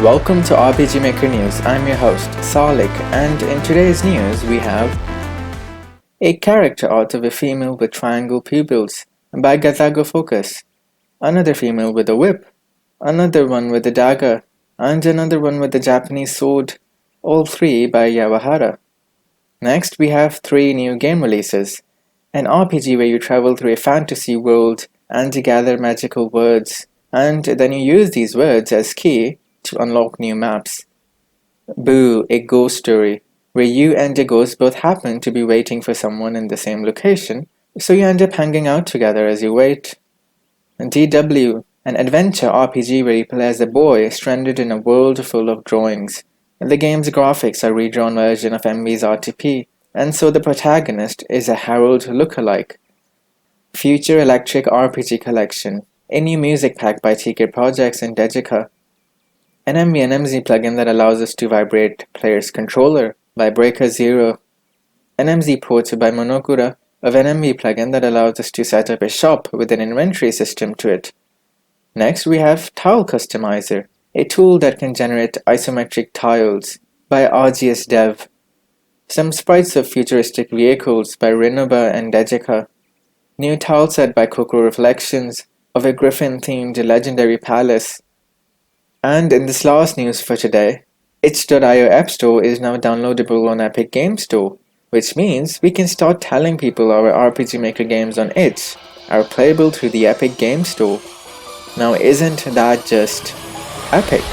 Welcome to RPG Maker News. I'm your host, Salik, and in today's news we have a character art of a female with triangle pupils by Gazago Focus, another female with a whip, another one with a dagger, and another one with a Japanese sword, all three by Yawahara. Next we have 3 new game releases, an RPG where you travel through a fantasy world and gather magical words, and then you use these words as key to unlock new maps. Boo, a ghost story, where you and a ghost both happen to be waiting for someone in the same location, so you end up hanging out together as you wait. DW, an adventure RPG where you play as a boy stranded in a world full of drawings. The game's graphics are a redrawn version of MV's RTP, and so the protagonist is a Harold lookalike. Future Electric RPG Collection, a new music pack by TK Projects and Dejika. An MV and MZ plugin that allows us to vibrate player's controller by Breaker Zero. An MZ port by Monokura of an MV plugin that allows us to set up a shop with an inventory system to it. Next we have Tile Customizer, a tool that can generate isometric tiles by RGS Dev. Some sprites of futuristic vehicles by Rinoba and Dejika. New Tileset by Coco Reflections of a Griffin themed legendary palace. And in this last news for today, itch.io App Store is now downloadable on Epic Game Store, which means we can start telling people our RPG Maker games on itch are playable through the Epic Game Store. Now isn't that just epic?